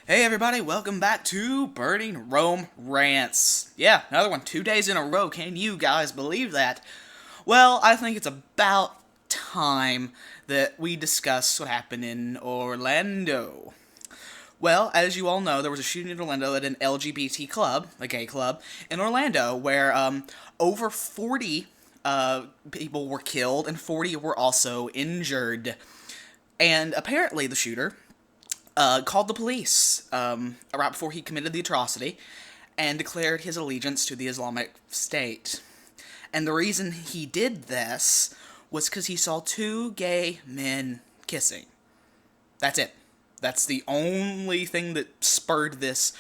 Hey everybody, welcome back to Burning Rome Rants. Yeah, another one, 2 days in a row. Can you guys believe that? Well, I think it's about time that we discuss what happened in Orlando. Well, as you all know, there was a shooting in Orlando at an LGBT club, a gay club, in Orlando, where over 40 people were killed and 40 were also injured. And apparently the shooter called the police right before he committed the atrocity and declared his allegiance to the Islamic State. And the reason he did this was because he saw two gay men kissing. That's it. That's the only thing that spurred this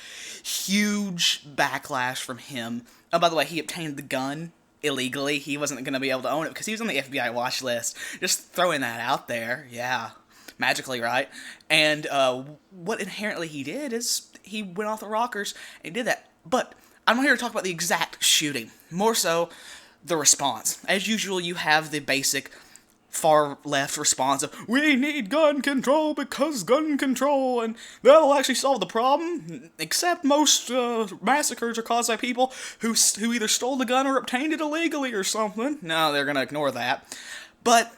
huge backlash from him. Oh, by the way, he obtained the gun illegally. He wasn't going to be able to own it because he was on the FBI watch list. Just throwing that out there. Yeah. Magically, right? And what inherently he did is he went off the rockers and did that. But I'm not here to talk about the exact shooting. More so, the response. As usual, you have the basic far left response of, we need gun control because gun control, and that'll actually solve the problem. Except most massacres are caused by people who either stole the gun or obtained it illegally or something. No, they're going to ignore that. But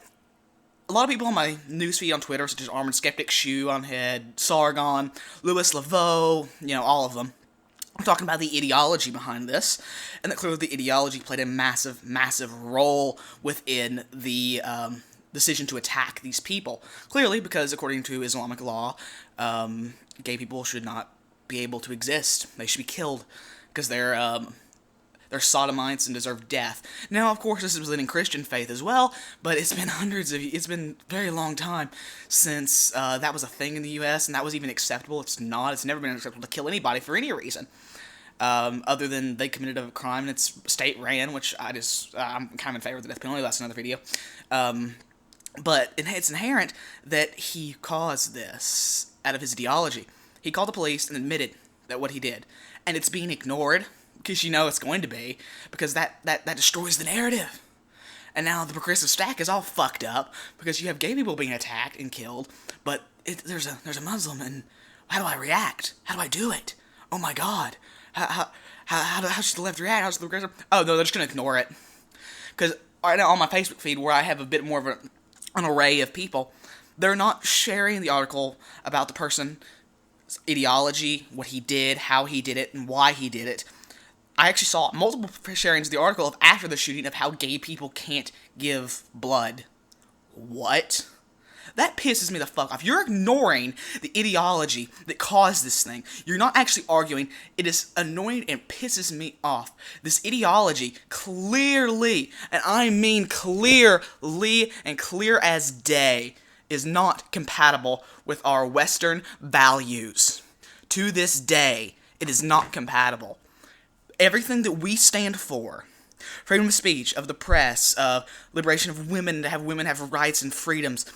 a lot of people on my newsfeed on Twitter, such as Armored Skeptic, Shoe on Head, Sargon, Louis Laveau, all of them, I'm talking about the ideology behind this, and that clearly the ideology played a massive, massive role within the decision to attack these people. Clearly, because according to Islamic law, gay people should not be able to exist. They should be killed because they're sodomites and deserve death. Now, of course, this is within Christian faith as well, but it's been it's been a very long time since that was a thing in the U.S., and that was even acceptable. It's not. It's never been acceptable to kill anybody for any reason, other than they committed a crime and it's state ran, which I'm kind of in favor of the death penalty. That's another video. But it's inherent that he caused this out of his ideology. He called the police and admitted that what he did, and it's being ignored, because it's going to be, because that destroys the narrative. And now the progressive stack is all fucked up, because you have gay people being attacked and killed, but there's a Muslim, and how do I react? How do I do it? Oh my god. How should the left react? How should the progressive... Oh, no, they're just going to ignore it. Because right now on my Facebook feed, where I have a bit more of an array of people, they're not sharing the article about the person's ideology, what he did, how he did it, and why he did it. I actually saw multiple sharings of the article of after the shooting of how gay people can't give blood. What? That pisses me the fuck off. You're ignoring the ideology that caused this thing. You're not actually arguing. It is annoying and pisses me off. This ideology clearly, and I mean clearly and clear as day, is not compatible with our Western values. To this day, it is not compatible. Everything that we stand for, freedom of speech, of the press, liberation of women, to have women have rights and freedoms,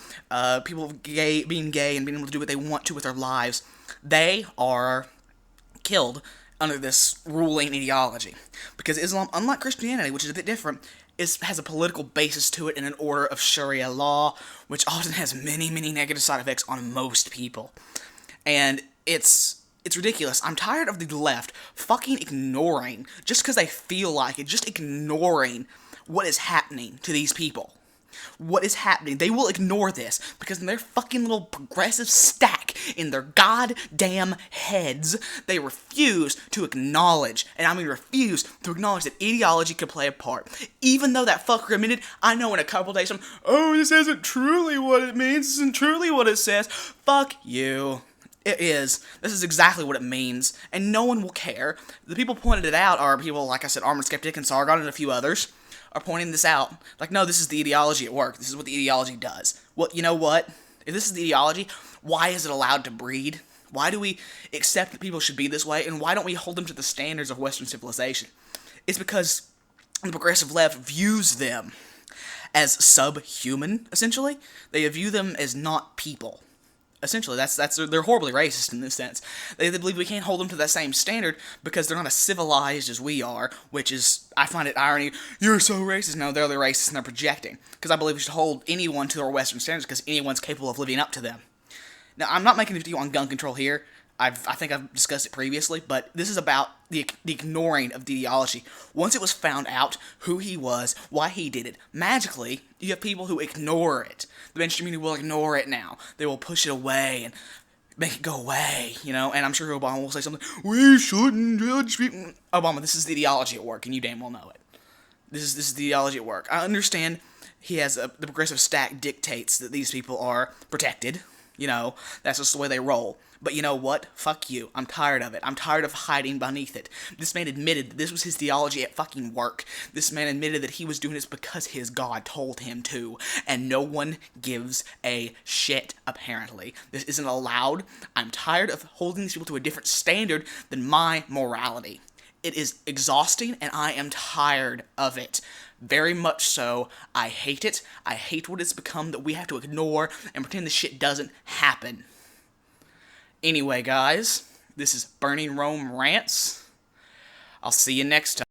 people being gay and being able to do what they want to with their lives, they are killed under this ruling ideology. Because Islam, unlike Christianity, which is a bit different, has a political basis to it in an order of Sharia law, which often has many, many negative side effects on most people. And it's ridiculous. I'm tired of the left fucking ignoring, just because they feel like it, just ignoring what is happening to these people. What is happening? They will ignore this because in their fucking little progressive stack in their goddamn heads, they refuse to acknowledge, and I mean refuse to acknowledge that ideology could play a part. Even though that fucker admitted, I know in a couple days, this isn't truly what it means, this isn't truly what it says. Fuck you. It is. This is exactly what it means, and no one will care. The people pointed it out are people, like I said, Armored Skeptic and Sargon and a few others are pointing this out. Like, no, this is the ideology at work. This is what the ideology does. Well, you know what? If this is the ideology, why is it allowed to breed? Why do we accept that people should be this way, and why don't we hold them to the standards of Western civilization? It's because the progressive left views them as subhuman, essentially. They view them as not people. Essentially, they're horribly racist in this sense. They believe we can't hold them to that same standard because they're not as civilized as we are, which is, I find it irony. You're so racist. No, they're the racist and they're projecting. Because I believe we should hold anyone to our Western standards because anyone's capable of living up to them. Now, I'm not making a video on gun control here. I think I've discussed it previously, but this is about the ignoring of the ideology. Once it was found out who he was, why he did it, magically, you have people who ignore it. The mainstream media will ignore it now. They will push it away and make it go away, you know? And I'm sure Obama will say something, we shouldn't judge people. Obama, this is the ideology at work, and you damn well know it. This is the ideology at work. I understand he has the progressive stack dictates that these people are protected. You know, that's just the way they roll. But you know what? Fuck you. I'm tired of it. I'm tired of hiding beneath it. This man admitted that this was his theology at fucking work. This man admitted that he was doing this because his God told him to. And no one gives a shit, apparently. This isn't allowed. I'm tired of holding these people to a different standard than my morality. It is exhausting, and I am tired of it. Very much so. I hate it. I hate what it's become that we have to ignore and pretend this shit doesn't happen. Anyway, guys, this is Burning Rome Rants. I'll see you next time.